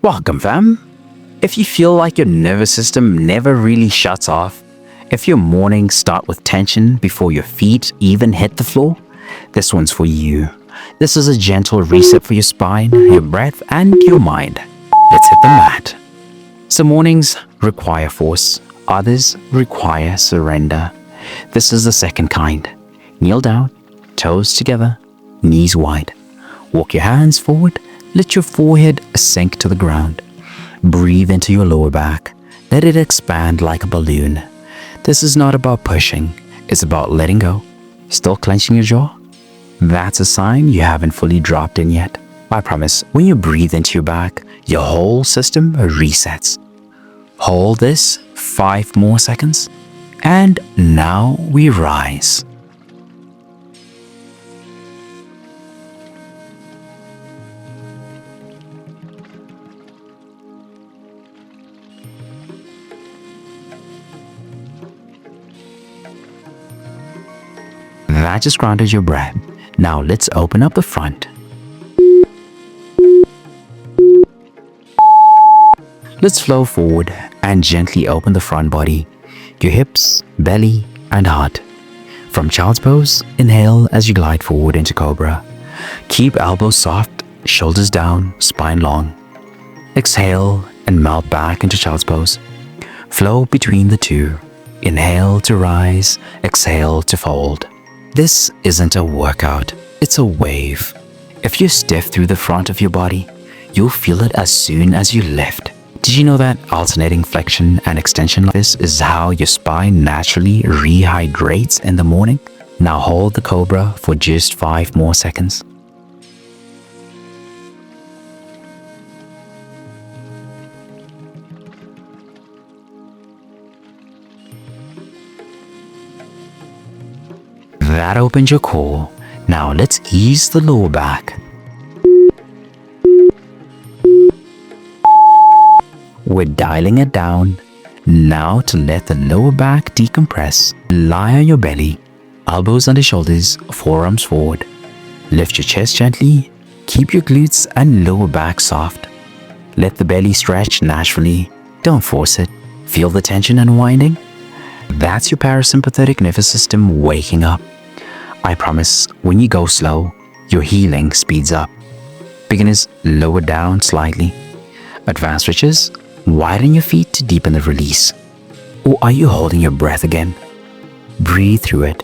Welcome, fam. If you feel like your nervous system never really shuts off, if your mornings start with tension before your feet even hit the floor, this one's for you. This is a gentle reset for your spine, your breath, and your mind. Let's hit the mat. Some mornings require force, others require surrender. This is the second kind. Kneel down, toes together, knees wide. Walk your hands forward. Let your forehead sink to the ground. Breathe into your lower back. Let it expand like a balloon. This is not about pushing. It's about letting go. Still clenching your jaw? That's a sign you haven't fully dropped in yet. I promise, when you breathe into your back, your whole system resets. Hold this 5 more seconds. And now we rise. That just grounded your breath. Now let's open up the front. Let's flow forward and gently open the front body, your hips, belly, and heart. From child's pose, inhale as you glide forward into Cobra. Keep elbows soft, shoulders down, spine long. Exhale and melt back into child's pose. Flow between the two. Inhale to rise, exhale to fold. This isn't a workout, it's a wave. If you're stiff through the front of your body, you'll feel it as soon as you lift. Did you know that alternating flexion and extension like this is how your spine naturally rehydrates in the morning? Now hold the Cobra for just 5 more seconds. That opens your core. Now let's ease the lower back. We're dialing it down. Now to let the lower back decompress, lie on your belly, elbows under shoulders, forearms forward. Lift your chest gently. Keep your glutes and lower back soft. Let the belly stretch naturally. Don't force it. Feel the tension unwinding? That's your parasympathetic nervous system waking up. I promise, when you go slow, your healing speeds up. Beginners, lower down slightly. Advanced stretches, widen your feet to deepen the release. Or are you holding your breath again? Breathe through it.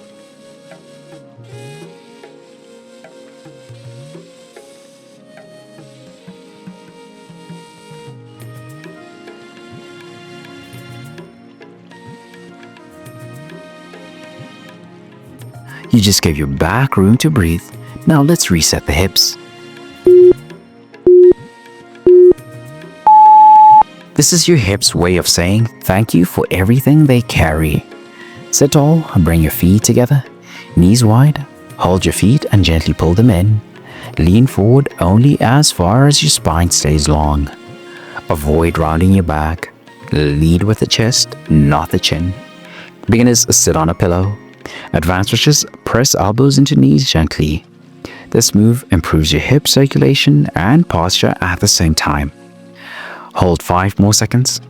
You just gave your back room to breathe. Now let's reset the hips. This is your hips' way of saying thank you for everything they carry. Sit tall, bring your feet together, knees wide, hold your feet and gently pull them in. Lean forward only as far as your spine stays long. Avoid rounding your back. Lead with the chest, not the chin. Beginners, sit on a pillow. Advanced stretches, press elbows into knees gently. This move improves your hip circulation and posture at the same time. Hold 5 more seconds.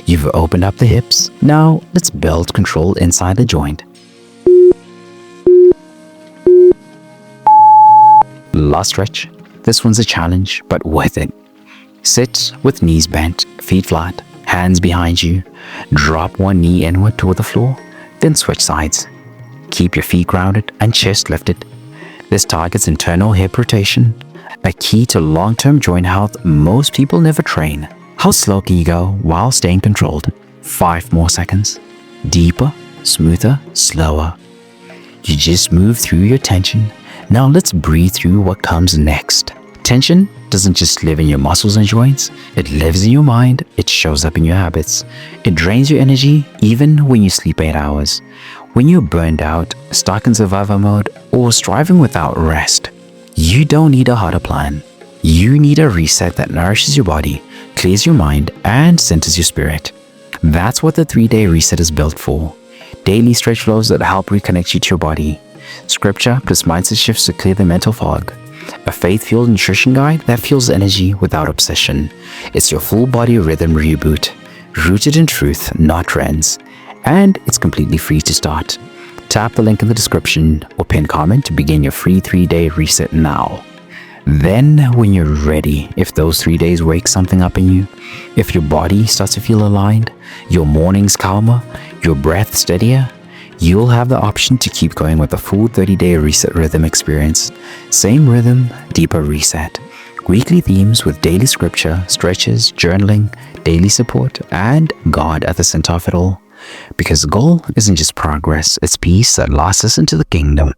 You've opened up the hips. Now let's build control inside the joint. Last stretch. This one's a challenge, but worth it. Sit with knees bent, feet flat, hands behind you. Drop one knee inward toward the floor, then switch sides. Keep your feet grounded and chest lifted. This targets internal hip rotation, a key to long-term joint health most people never train. How slow can you go while staying controlled? 5 more seconds. Deeper, smoother, slower. You just move through your tension. Now let's breathe through what comes next. Tension doesn't just live in your muscles and joints. It lives in your mind. It shows up in your habits. It drains your energy even when you sleep 8 hours. When you're burned out, stuck in survival mode, or striving without rest, you don't need a harder plan. You need a reset that nourishes your body, clears your mind, and centers your spirit. That's what the 3-day reset is built for. Daily stretch flows that help reconnect you to your body. Scripture plus mindset shifts to clear the mental fog. A faith-fueled nutrition guide that fuels energy without obsession. It's your full body rhythm reboot, rooted in truth, not trends. And it's completely free to start. Tap the link in the description or pin comment to begin your free 3-day reset now. Then, when you're ready, if those 3 days wake something up in you, if your body starts to feel aligned, your mornings calmer, your breath steadier, you'll have the option to keep going with the full 30-day reset rhythm experience. Same rhythm, deeper reset. Weekly themes with daily scripture, stretches, journaling, daily support, and God at the center of it all. Because the goal isn't just progress, it's peace that lasts us into the kingdom.